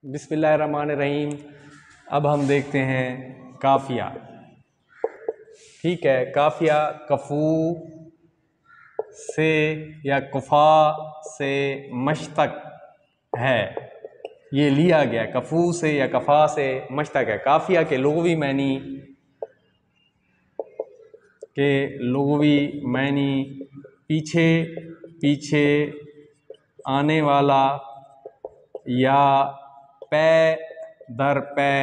बिस्मिल्लाहिर्रहमानिर्रहीम। अब हम देखते हैं काफिया। ठीक है, काफिया कफू से या कुफा से मश्तक है, ये लिया गया कफू से या कफा से मश्तक है। काफिया के लुग़वी मैनी पीछे पीछे आने वाला या पै दर पै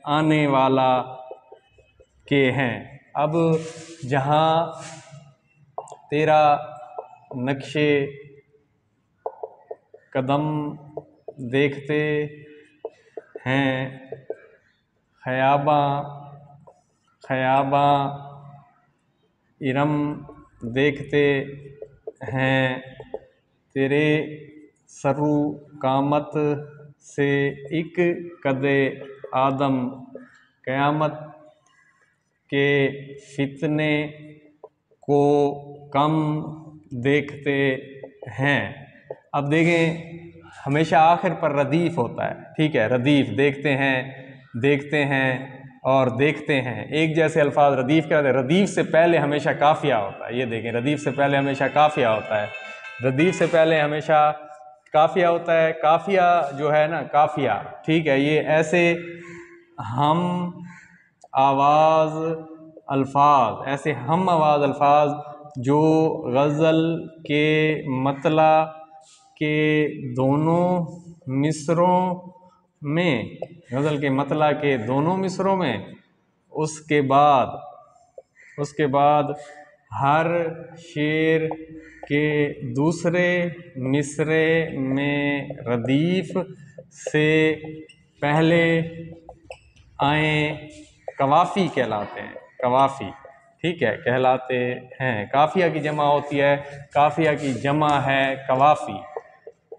आने वाला के हैं। अब जहाँ तेरा नक्शे कदम देखते हैं, ख़याबां इरम देखते हैं, तेरे सरू कामत से एक कदे आदम क़यामत के फितने को कम देखते हैं। अब देखें, हमेशा आखिर पर रदीफ़ होता है। ठीक है, रदीफ़ देखते हैं और देखते हैं, एक जैसे अल्फाज रदीफ़ कहते हैं। रदीफ़ से पहले हमेशा काफ़िया होता है। ये देखें, रदीफ़ से पहले हमेशा काफ़िया होता है। रदीफ़ से पहले हमेशा काफ़िया होता है। काफ़िया जो है ना, काफ़िया, ठीक है, ये ऐसे हम आवाज़ अल्फाज जो गज़ल के मतला के दोनों मिसरों में उसके बाद हर शेर के दूसरे मिसरे में रदीफ़ से पहले आए कवाफ़ी कहलाते हैं। कवाफ़ी, ठीक है, कहलाते हैं। काफ़िया की जमा होती है, काफ़िया की जमा है कवाफ़ी।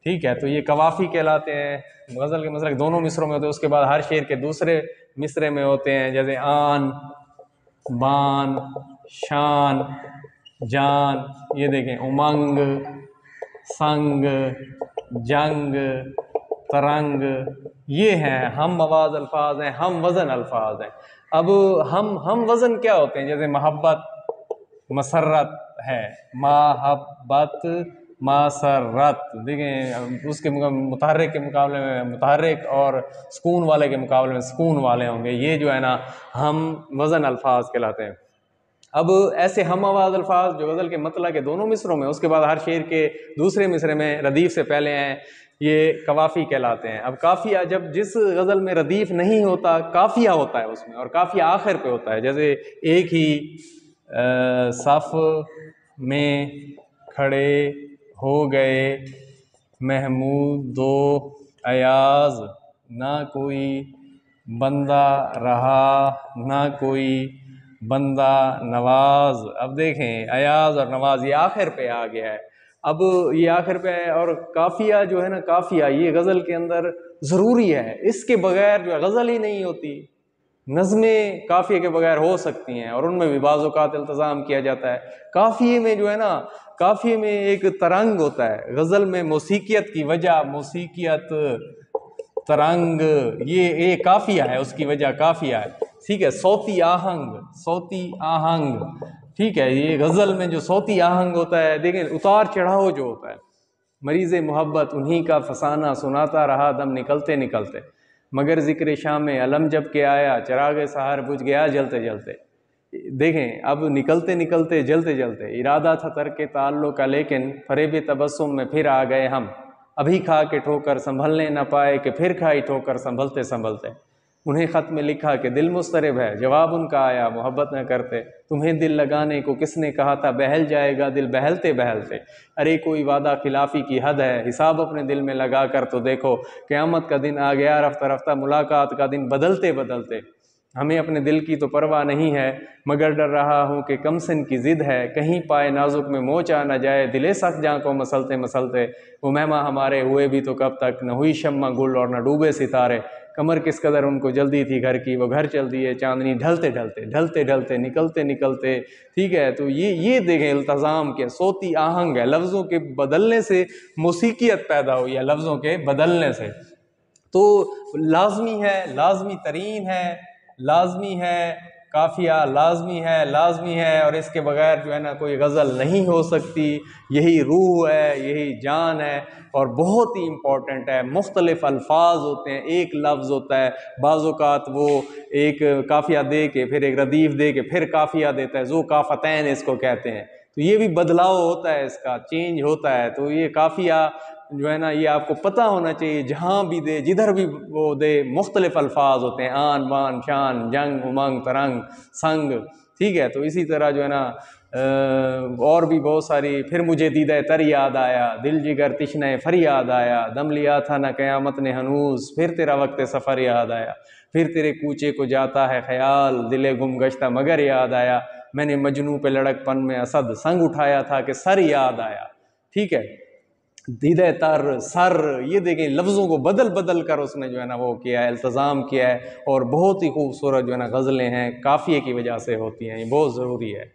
ठीक है, तो ये कवाफ़ी कहलाते हैं। गज़ल के मसरक दोनों मिसरों में होते हैं, उसके बाद हर शेर के दूसरे मिसरे में होते हैं, जैसे आन, बान, शान, जान। ये देखें, उमंग, संग, जंग, तरंग, ये हैं हम आवाज़ अल्फाज हैं, हम वज़न अल्फाज हैं। अब हम वज़न क्या होते हैं? जैसे मोहब्बत, मसरत है, मोहब्बत, मसरत। देखें, उसके मुतहर्रिक के मुकाबले में मुतहर्रिक और सुकून वाले के मुकाबले में सुकून वाले होंगे। ये जो है ना, हम वज़न अल्फाज कहलाते हैं। अब ऐसे हम आवाज़ अल्फाज जो गज़ल के मतला के दोनों मिसरों में, उसके बाद हर शेर के दूसरे मिसरे में रदीफ़ से पहले हैं, ये कवाफ़ी कहलाते हैं। अब काफ़िया, जब जिस गज़ल में रदीफ़ नहीं होता, काफ़िया होता है उसमें, और काफ़िया आखिर पे होता है। जैसे एक ही सफ़ में खड़े हो गए महमूद दो अयाज़, ना कोई बंदा रहा ना कोई बंदा नवाज। अब देखें, अयाज और नवाज ये आखिर पे आ गया है। अब ये आखिर पे है, और काफिया जो है ना, काफिया ये गज़ल के अंदर ज़रूरी है। इसके बगैर जो है गज़ल ही नहीं होती। नज़में काफ़िए के बगैर हो सकती हैं, और उनमें भी बाज़ औक़ात इल्तिज़ाम किया जाता है। काफ़िए में जो है ना, काफ़िए में एक तरंग होता है। गज़ल में मौसीकियत की वजह, मौसीकियत, तरंग, ये काफ़िया है, उसकी वजह काफ़िया है। ठीक है, सौती आहंग, ठीक है, ये गज़ल में जो सौती आहंग होता है, देखें, उतार चढ़ाव जो होता है। मरीज़ मोहब्बत उन्हीं का फसाना सुनाता रहा दम निकलते निकलते, मगर ज़िक्र शाम अलम जब के आया, चिराग सहार बुझ गया जलते जलते। देखें, अब निकलते निकलते, जलते जलते, इरादा था तर्क ताल्लुक़ का, लेकिन फरेब तबस्सुम में फिर आ गए हम। अभी खा के ठोकर संभलने न पाए, कि फिर खाई ठोकर संभलते संभलते। उन्हें ख़त में लिखा कि दिल मुस्तरिब है, जवाब उनका आया मोहब्बत न करते। तुम्हें दिल लगाने को किसने कहा था, बहल जाएगा दिल बहलते बहलते। अरे कोई वादा खिलाफ़ी की हद है, हिसाब अपने दिल में लगा कर तो देखो। क़यामत का दिन आ गया रफ्ता रफ्ता, मुलाकात का दिन बदलते बदलते। हमें अपने दिल की तो परवाह नहीं है, मगर डर रहा हूँ कि कमसिन की ज़िद है, कहीं पाए नाजुक में मोच आ न जाए, दिले सख्त जाँ को मसलते मसलते। वो मेहमा हमारे हुए भी तो कब तक, न हुई शम्मा गुल और न डूबे सितारे। कमर किस कदर उनको जल्दी थी घर की, वो घर चल दिए चांदनी ढलते ढलते, ढलते ढलते, निकलते निकलते। ठीक है, तो ये देखें, इल्तज़ाम के सोती आहंग है। लफ्ज़ों के बदलने से मौसीकियत पैदा हुई है, लफ्ज़ों के बदलने से। तो लाजमी है, लाजमी तरीन है, लाजमी है, काफिया लाजमी है, और इसके बगैर जो है ना कोई गज़ल नहीं हो सकती। यही रूह है, यही जान है, और बहुत ही इम्पॉर्टेंट है। मुख्तलिफ अल्फाज होते हैं, एक लफ्ज़ होता है, बाज़-औक़ात वो एक काफिया दे के फिर एक रदीफ़ दे के फिर काफिया देता है, ज़ो काफ़तैन इसको कहते हैं। तो ये भी बदलाव होता है, इसका चेंज होता है। तो ये काफिया जो है ना, ये आपको पता होना चाहिए, जहाँ भी दे, जिधर भी वो दे, मुख्तलिफ अल्फाज होते हैं, आन बान शान जंग उमंग तरंग संग, ठीक है। तो इसी तरह जो है ना और भी बहुत सारी, फिर मुझे दीदा तर याद आया, दिल जिगर तिश्ने फर याद आया, दम लिया था ना क़यामत ने हनूस, फिर तेरा वक्त सफ़र याद आया, फिर तेरे कूचे को जाता है ख्याल, दिले गुम गश्ता मगर याद आया, मैंने मजनू पे लड़कपन में असद संग उठाया था कि सर याद आया, ठीक है। दीदे तर सर, ये देखें लफ्ज़ों को बदल बदल कर उसने जो है ना वो किया है, इल्तज़ाम किया है, और बहुत ही खूबसूरत जो है ना गज़लें हैं, काफ़िए की वजह से होती हैं। ये बहुत ज़रूरी है।